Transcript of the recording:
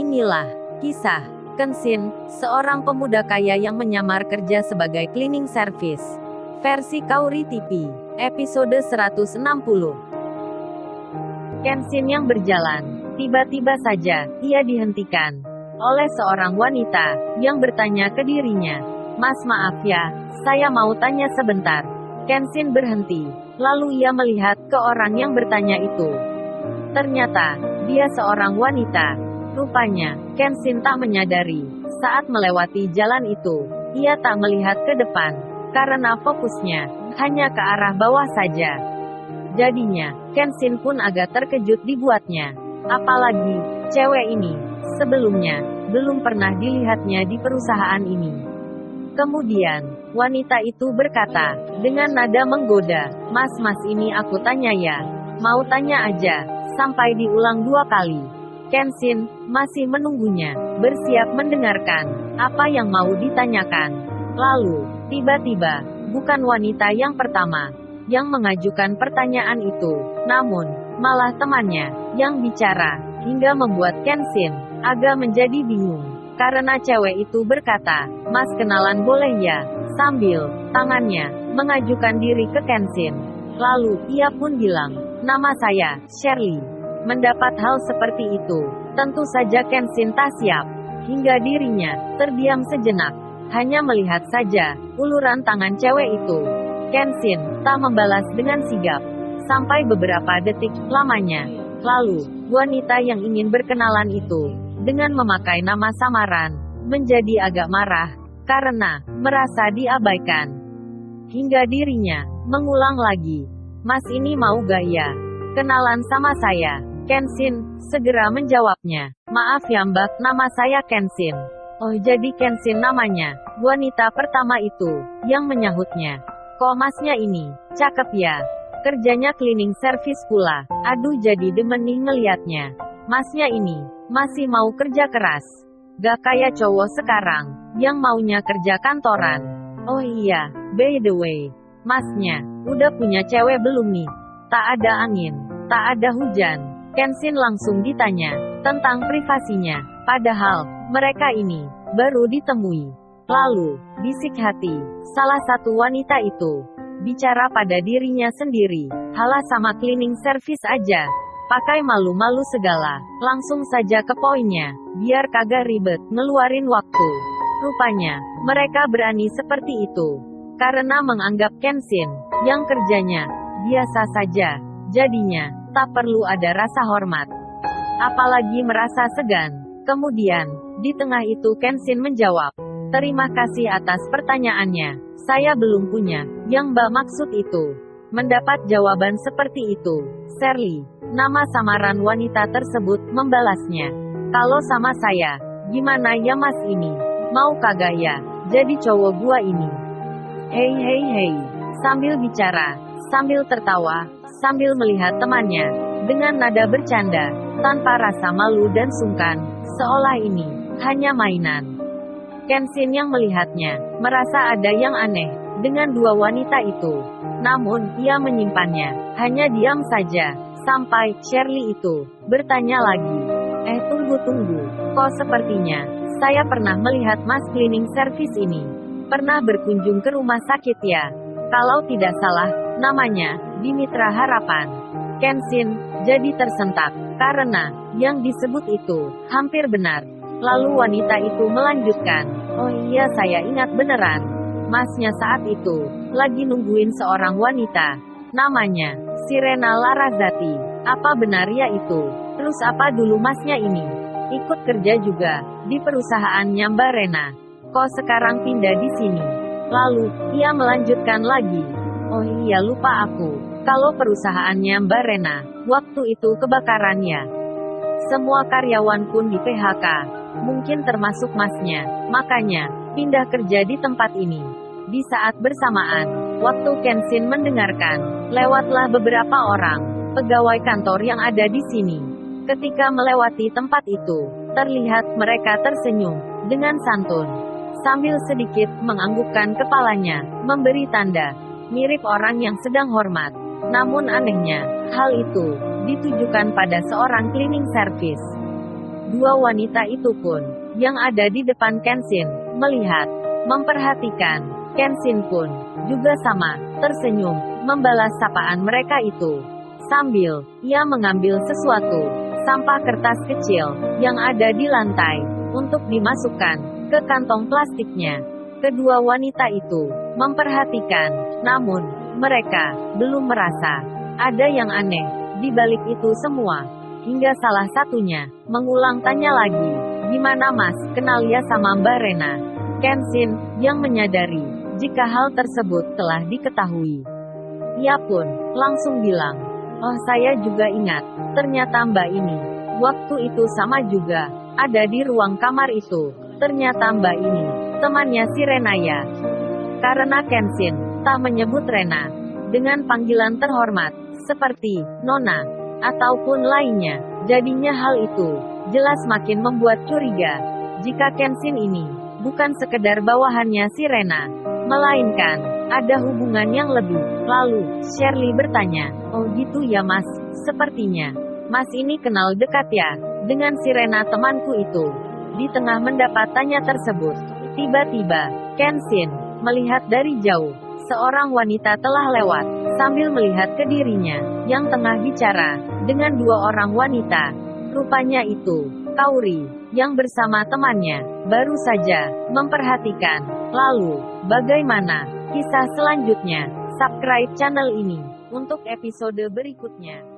Inilah kisah Kenshin, seorang pemuda kaya yang menyamar kerja sebagai cleaning service. Versi Kaori TV, episode 160. Kenshin yang berjalan, tiba-tiba saja, ia dihentikan oleh seorang wanita yang bertanya ke dirinya. "Mas, maaf ya, saya mau tanya sebentar." Kenshin berhenti, lalu ia melihat ke orang yang bertanya itu. Ternyata, dia seorang wanita. Rupanya, Kenshin tak menyadari, saat melewati jalan itu, ia tak melihat ke depan, karena fokusnya hanya ke arah bawah saja. Jadinya, Kenshin pun agak terkejut dibuatnya. Apalagi, cewek ini, sebelumnya, belum pernah dilihatnya di perusahaan ini. Kemudian, wanita itu berkata, dengan nada menggoda, "Mas, ini aku tanya ya. Mau tanya aja, sampai diulang 2 kali. Kenshin masih menunggunya, bersiap mendengarkan apa yang mau ditanyakan. Lalu, tiba-tiba, bukan wanita yang pertama yang mengajukan pertanyaan itu, namun malah temannya yang bicara, hingga membuat Kenshin agak menjadi bingung. Karena cewek itu berkata, "Mas, kenalan boleh ya?" Sambil tangannya mengajukan diri ke Kenshin. Lalu, ia pun bilang, "Nama saya Shirley." Mendapat hal seperti itu, tentu saja Kenshin tak siap. Hingga dirinya terdiam sejenak, hanya melihat saja uluran tangan cewek itu. Kenshin tak membalas dengan sigap sampai beberapa detik lamanya. Lalu, wanita yang ingin berkenalan itu, dengan memakai nama samaran, menjadi agak marah karena merasa diabaikan. Hingga dirinya mengulang lagi, "Mas, ini mau gak ya kenalan sama saya?" Kenshin segera menjawabnya, "Maaf ya Mbak, nama saya Kenshin." "Oh, jadi Kenshin namanya?" Wanita pertama itu yang menyahutnya. "Kok Masnya ini cakep ya? Kerjanya cleaning service pula. Aduh, jadi demen nih ngeliatnya. Masnya ini masih mau kerja keras. Gak kayak cowok sekarang yang maunya kerja kantoran. Oh iya, by the way, Masnya udah punya cewek belum nih? Tak ada angin, tak ada hujan." Kenshin langsung ditanya tentang privasinya, padahal mereka ini baru ditemui. Lalu, bisik hati salah satu wanita itu bicara pada dirinya sendiri, "Halah, sama cleaning service aja, pakai malu-malu segala, langsung saja ke poinnya, biar kagak ribet ngeluarin waktu." Rupanya, mereka berani seperti itu karena menganggap Kenshin yang kerjanya biasa saja, jadinya tak perlu ada rasa hormat, apalagi merasa segan. Kemudian, di tengah itu Kenshin menjawab, "Terima kasih atas pertanyaannya. Saya belum punya yang Mbak maksud itu." Mendapat jawaban seperti itu, Shirley, nama samaran wanita tersebut, membalasnya, "Kalau sama saya, gimana ya Mas ini? Mau kagak ya jadi cowok gua ini?" Hei. Sambil bicara, sambil tertawa, sambil melihat temannya, dengan nada bercanda, tanpa rasa malu dan sungkan, seolah ini hanya mainan. Kenshin yang melihatnya, merasa ada yang aneh dengan dua wanita itu. Namun, ia menyimpannya, hanya diam saja, sampai Shirley itu bertanya lagi, Tunggu, kok sepertinya saya pernah melihat Mas cleaning service ini. Pernah berkunjung ke rumah sakit ya? Kalau tidak salah, namanya di Mitra Harapan." Kenshin jadi tersentak karena yang disebut itu hampir benar. Lalu wanita itu melanjutkan, "Oh iya, saya ingat beneran. Masnya saat itu lagi nungguin seorang wanita. Namanya Sirena Larazati. Apa benar ya itu? Terus apa dulu Masnya ini ikut kerja juga di perusahaannya Mbak Rena? Kok sekarang pindah di sini?" Lalu, ia melanjutkan lagi, "Oh iya, lupa aku. Kalau perusahaannya Mbak Rena, waktu itu kebakarannya. Semua karyawan pun di PHK. Mungkin termasuk Masnya. Makanya, pindah kerja di tempat ini." Di saat bersamaan, waktu Kenshin mendengarkan, lewatlah beberapa orang pegawai kantor yang ada di sini. Ketika melewati tempat itu, terlihat mereka tersenyum dengan santun, sambil sedikit menganggukkan kepalanya, memberi tanda mirip orang yang sedang hormat. Namun anehnya, hal itu ditujukan pada seorang cleaning service. Dua wanita itu pun, yang ada di depan Kenshin, melihat, memperhatikan. Kenshin pun, juga sama, tersenyum, membalas sapaan mereka itu. Sambil, ia mengambil sesuatu, sampah kertas kecil, yang ada di lantai, untuk dimasukkan ke kantong plastiknya. Kedua wanita itu, memperhatikan, namun, mereka, belum merasa, ada yang aneh, di balik itu semua. Hingga salah satunya, mengulang tanya lagi, gimana mas, kenal ya sama Mbak Rena? Kenshin, yang menyadari, jika hal tersebut telah diketahui. Ia pun, langsung bilang, oh saya juga ingat, ternyata Mbak ini, waktu itu sama juga, ada di ruang kamar itu, ternyata Mbak ini, temannya si Rena ya. Karena Kenshin, tak menyebut Rena, dengan panggilan terhormat, seperti, Nona, ataupun lainnya, jadinya hal itu, jelas makin membuat curiga, jika Kenshin ini, bukan sekedar bawahannya si Rena, melainkan, ada hubungan yang lebih. Lalu, Shirley bertanya, oh gitu ya mas, sepertinya, mas ini kenal dekat ya, dengan si Rena temanku itu. Di tengah mendapat tanya tersebut, tiba-tiba, Kenshin, melihat dari jauh, seorang wanita telah lewat, sambil melihat ke dirinya, yang tengah bicara, dengan dua orang wanita. Rupanya itu, Kaori, yang bersama temannya, baru saja, memperhatikan. Lalu, bagaimana kisah selanjutnya? Subscribe channel ini, untuk episode berikutnya.